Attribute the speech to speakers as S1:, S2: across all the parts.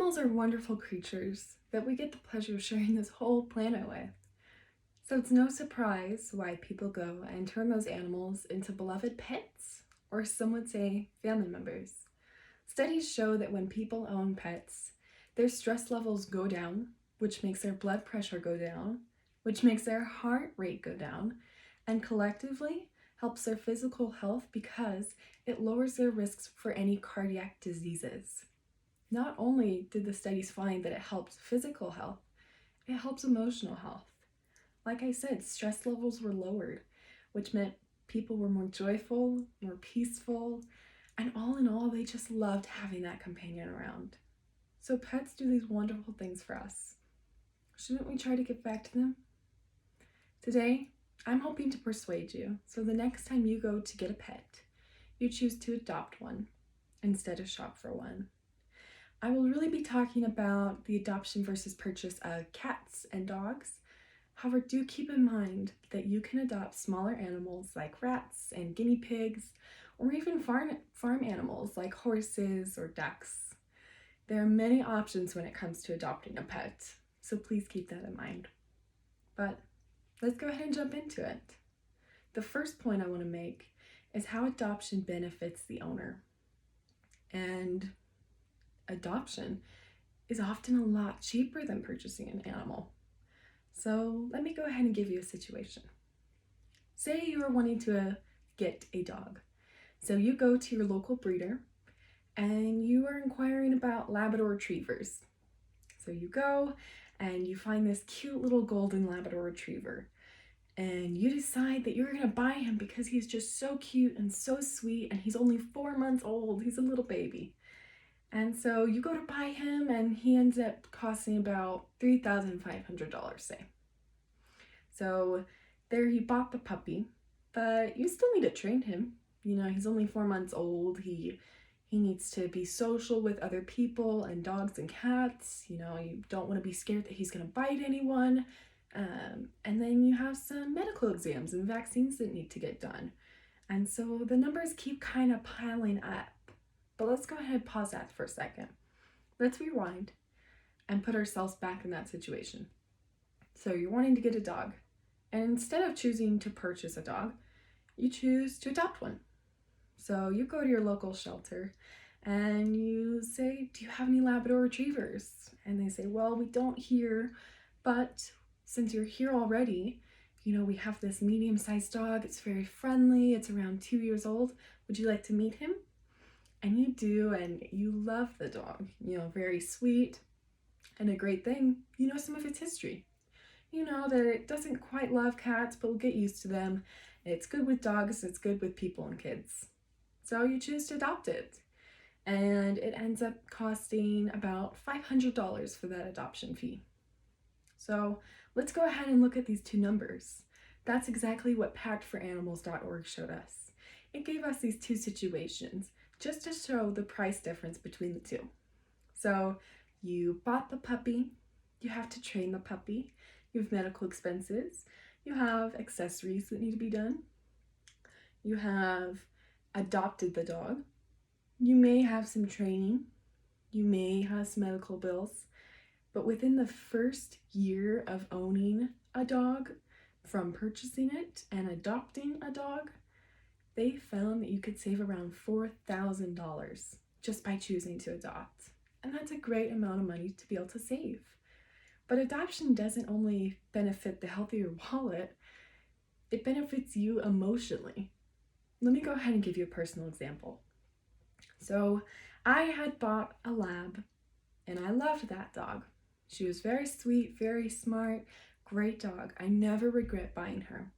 S1: Animals are wonderful creatures that we get the pleasure of sharing this whole planet with. So it's no surprise why people go and turn those animals into beloved pets, or some would say family members. Studies show that when people own pets, their stress levels go down, which makes their blood pressure go down, which makes their heart rate go down, and collectively helps their physical health because it lowers their risks for any cardiac diseases. Not only did the studies find that it helps physical health, it helps emotional health. Like I said, stress levels were lowered, which meant people were more joyful, more peaceful, and all in all, they just loved having that companion around. So pets do these wonderful things for us. Shouldn't we try to give back to them? Today, I'm hoping to persuade you, so the next time you go to get a pet, you choose to adopt one instead of shop for one. I will really be talking about the adoption versus purchase of cats and dogs. However, do keep in mind that you can adopt smaller animals like rats and guinea pigs, or even farm animals like horses or ducks. There are many options when it comes to adopting a pet, so please keep that in mind. But let's go ahead and jump into it. The first point I want to make is how adoption benefits the owner. And adoption is often a lot cheaper than purchasing an animal. So let me go ahead and give you a situation. Say you are wanting to get a dog. So you go to your local breeder and you are inquiring about Labrador Retrievers. So you go and you find this cute little golden Labrador Retriever. And you decide that you're going to buy him because he's just so cute and so sweet, and he's only 4 months old. He's a little baby. And so you go to buy him and he ends up costing about $3,500, say. So there you bought the puppy, but you still need to train him. You know, he's only 4 months old. He needs to be social with other people and dogs and cats. You know, you don't want to be scared that he's going to bite anyone. And then you have some medical exams and vaccines that need to get done. And so the numbers keep kind of piling up. But let's go ahead and pause that for a second. Let's rewind and put ourselves back in that situation. So you're wanting to get a dog, and instead of choosing to purchase a dog, you choose to adopt one. So you go to your local shelter and you say, do you have any Labrador Retrievers? And they say, well, we don't here, but since you're here already, you know, we have this medium-sized dog. It's very friendly. It's around 2 years old. Would you like to meet him? And you do, and you love the dog. You know, very sweet. And a great thing, you know some of its history. You know that it doesn't quite love cats, but will get used to them. It's good with dogs, it's good with people and kids. So you choose to adopt it. And it ends up costing about $500 for that adoption fee. So let's go ahead and look at these two numbers. That's exactly what pactforanimals.org showed us. It gave us these two situations just to show the price difference between the two. So you bought the puppy, you have to train the puppy, you have medical expenses, you have accessories that need to be done, you have adopted the dog, you may have some training, you may have some medical bills, but within the first year of owning a dog, from purchasing it and adopting a dog, they found that you could save around $4,000 just by choosing to adopt. And that's a great amount of money to be able to save. But adoption doesn't only benefit the healthier wallet, it benefits you emotionally. Let me go ahead and give you a personal example. So I had bought a lab and I loved that dog. She was very sweet, very smart, great dog. I never regret buying her.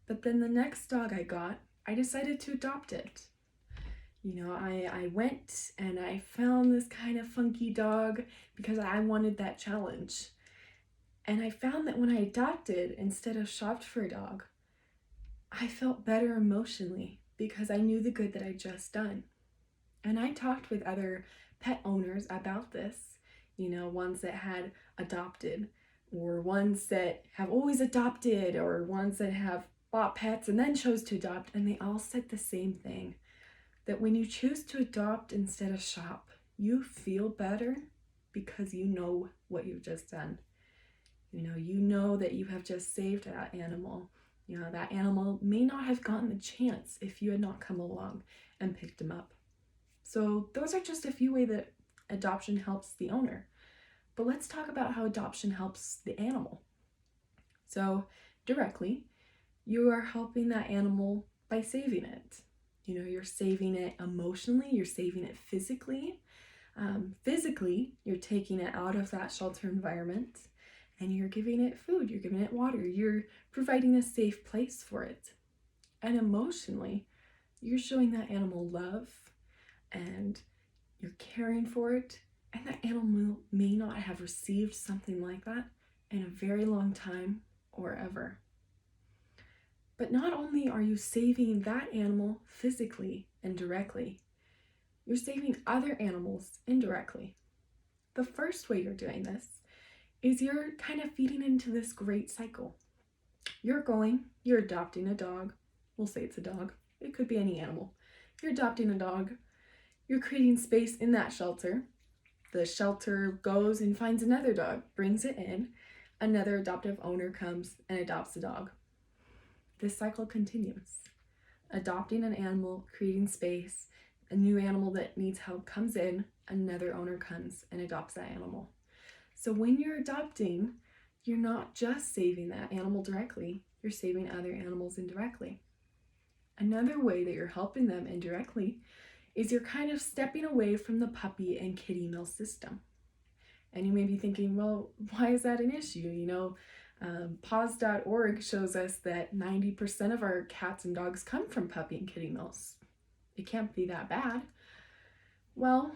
S1: But then the next dog I got, I decided to adopt it. You know, I went and I found this kind of funky dog because I wanted that challenge. And I found that when I adopted instead of shopped for a dog, I felt better emotionally because I knew the good that I'd just done. And I talked with other pet owners about this, you know, ones that had adopted, or ones that have always adopted, or ones that have bought pets and then chose to adopt, and they all said the same thing, that when you choose to adopt instead of shop, you feel better because you know what you've just done. You know that you have just saved that animal. That animal may not have gotten the chance if you had not come along and picked him up. So those are just a few ways that adoption helps the owner. But let's talk about how adoption helps the animal. So directly, you are helping that animal by saving it. You're saving it emotionally, you're saving it physically. Physically, you're taking it out of that shelter environment and you're giving it food, you're giving it water, you're providing a safe place for it. And emotionally, you're showing that animal love and you're caring for it. And that animal may not have received something like that in a very long time or ever. But not only are you saving that animal physically and directly, you're saving other animals indirectly. The first way you're doing this is you're kind of feeding into this great cycle. You're adopting a dog. We'll say it's a dog. It could be any animal. You're adopting a dog. You're creating space in that shelter. The shelter goes and finds another dog, brings it in. Another adoptive owner comes and adopts the dog. This cycle continues. Adopting an animal, creating space, a new animal that needs help comes in, another owner comes and adopts that animal. So when you're adopting, you're not just saving that animal directly, you're saving other animals indirectly. Another way that you're helping them indirectly is you're kind of stepping away from the puppy and kitty mill system. And you may be thinking, well, why is that an issue? Paws.org shows us that 90% of our cats and dogs come from puppy and kitty mills. It can't be that bad. Well,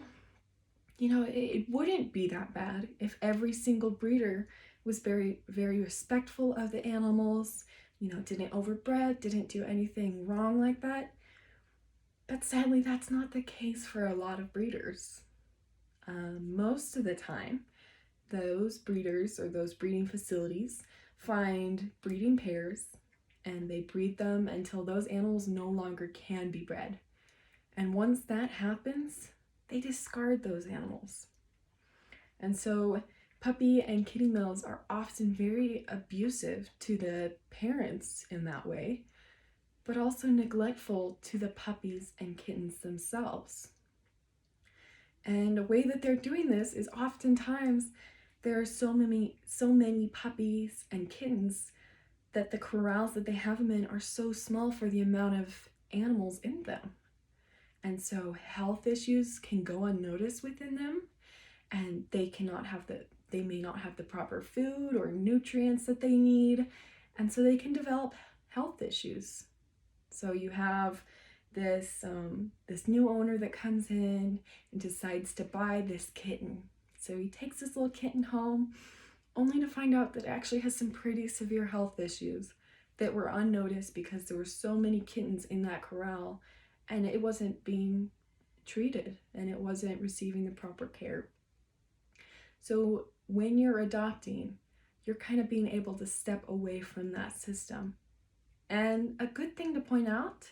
S1: it wouldn't be that bad if every single breeder was very, very respectful of the animals, didn't overbred, didn't do anything wrong like that. But sadly, that's not the case for a lot of breeders. Most of the time, those breeders or those breeding facilities find breeding pairs and they breed them until those animals no longer can be bred. And once that happens, they discard those animals. And so puppy and kitty mills are often very abusive to the parents in that way, but also neglectful to the puppies and kittens themselves. And a way that they're doing this is oftentimes there are so many puppies and kittens that the corrals that they have them in are so small for the amount of animals in them. And so health issues can go unnoticed within them, and they may not have the proper food or nutrients that they need, and so they can develop health issues. So you have this new owner that comes in and decides to buy this kitten. So he takes this little kitten home, only to find out that it actually has some pretty severe health issues that were unnoticed because there were so many kittens in that corral and it wasn't being treated and it wasn't receiving the proper care. So when you're adopting, you're kind of being able to step away from that system. And a good thing to point out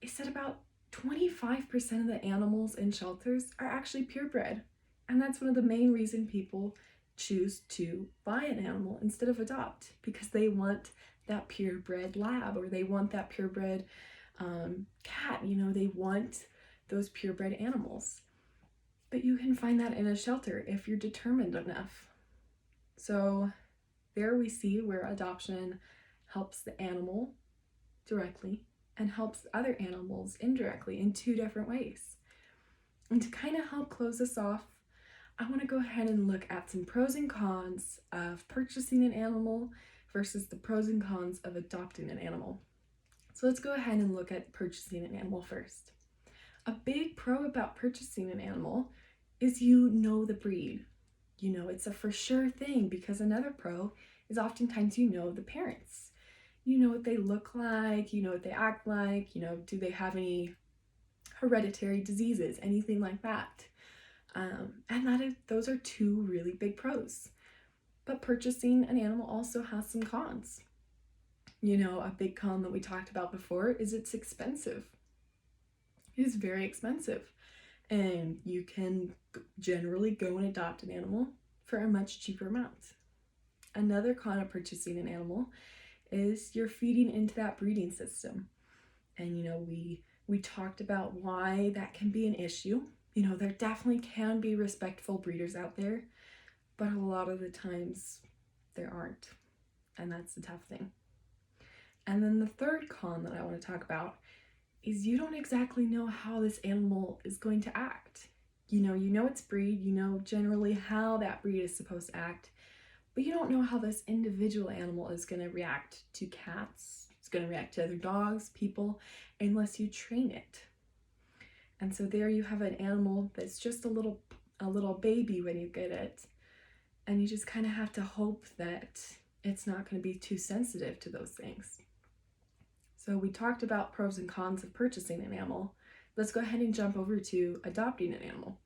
S1: is that about 25% of the animals in shelters are actually purebred. And that's one of the main reasons people choose to buy an animal instead of adopt, because they want that purebred lab or they want that purebred cat, they want those purebred animals. But you can find that in a shelter if you're determined enough. So there we see where adoption helps the animal directly and helps other animals indirectly in two different ways. And to kind of help close this off, I want to go ahead and look at some pros and cons of purchasing an animal versus the pros and cons of adopting an animal. So let's go ahead and look at purchasing an animal first. A big pro about purchasing an animal is the breed. It's a for sure thing, because another pro is oftentimes the parents. You know what they look like, what they act like, do they have any hereditary diseases, anything like that. And those are two really big pros. But purchasing an animal also has some cons. A big con that we talked about before is it's expensive. It is very expensive. And you can generally go and adopt an animal for a much cheaper amount. Another con of purchasing an animal is you're feeding into that breeding system. And we talked about why that can be an issue. There definitely can be respectful breeders out there, but a lot of the times there aren't. And that's the tough thing. And then the third con that I want to talk about is you don't exactly know how this animal is going to act. You know its breed, you know generally how that breed is supposed to act, but you don't know how this individual animal is going to react to cats, it's going to react to other dogs, people, unless you train it. And so there you have an animal that's just a little baby when you get it, and you just kind of have to hope that it's not going to be too sensitive to those things. So we talked about pros and cons of purchasing an animal. Let's go ahead and jump over to adopting an animal.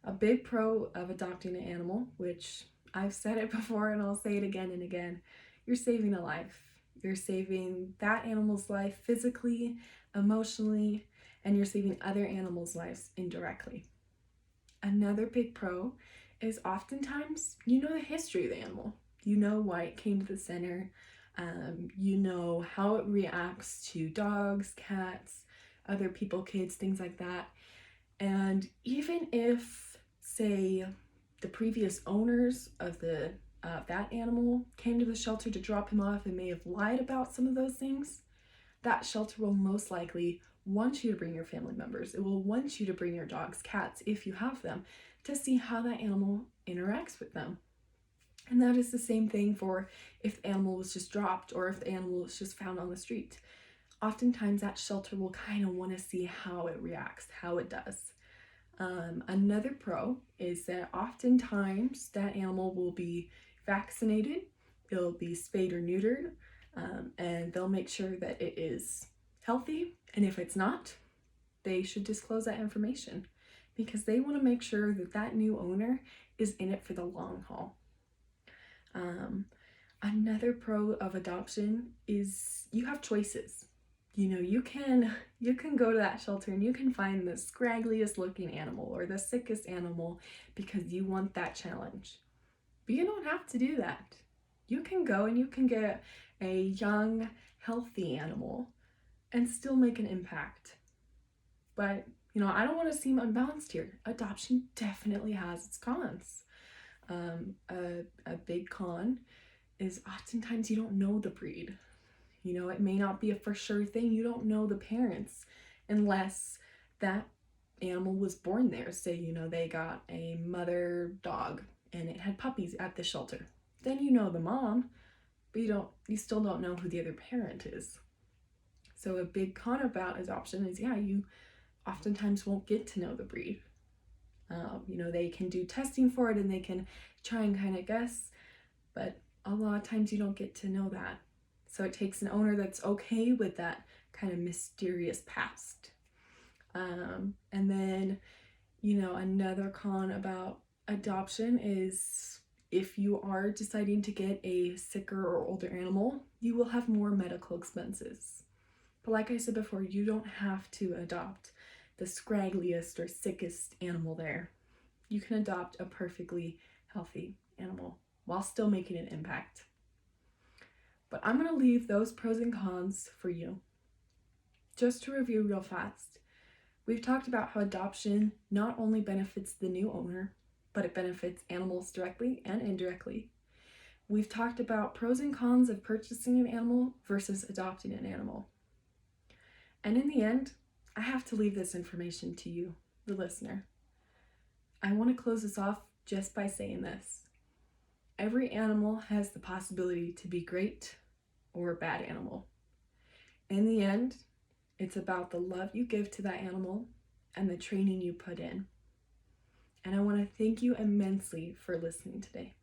S1: A big pro of adopting an animal, which I've said it before and I'll say it again and again, you're saving a life. You're saving that animal's life physically, emotionally, and you're saving other animals' lives indirectly. Another big pro is oftentimes you know the history of the animal. You know why it came to the center. You know how it reacts to dogs, cats, other people, kids, things like that. And even if, say, the previous owners of that animal came to the shelter to drop him off and may have lied about some of those things, that shelter will most likely want you to bring your family members. It will want you to bring your dogs, cats, if you have them, to see how that animal interacts with them. And that is the same thing for if the animal was just dropped or if the animal was just found on the street. Oftentimes that shelter will kind of want to see how it reacts, how it does. Another pro is that oftentimes that animal will be vaccinated, it'll be spayed or neutered, and they'll make sure that it is healthy. And if it's not, they should disclose that information because they want to make sure that that new owner is in it for the long haul. Another pro of adoption is you have choices. You can go to that shelter and you can find the scraggliest looking animal or the sickest animal because you want that challenge. But you don't have to do that. You can go and you can get a young, healthy animal and still make an impact. But, I don't want to seem unbalanced here. Adoption definitely has its cons. A big con is oftentimes you don't know the breed. It may not be a for sure thing. You don't know the parents unless that animal was born there. Say, they got a mother dog and it had puppies at the shelter. Then you know the mom, but you still don't know who the other parent is. So a big con about adoption is, you oftentimes won't get to know the breed. They can do testing for it and they can try and kind of guess, but a lot of times you don't get to know that. So it takes an owner that's okay with that kind of mysterious past. And then, another con about adoption is if you are deciding to get a sicker or older animal, you will have more medical expenses. But like I said before, you don't have to adopt the scraggliest or sickest animal there. You can adopt a perfectly healthy animal while still making an impact. But I'm going to leave those pros and cons for you. Just to review real fast, we've talked about how adoption not only benefits the new owner, but it benefits animals directly and indirectly. We've talked about pros and cons of purchasing an animal versus adopting an animal. And in the end, I have to leave this information to you, the listener. I want to close this off just by saying this. Every animal has the possibility to be great or a bad animal. In the end, it's about the love you give to that animal and the training you put in. And I want to thank you immensely for listening today.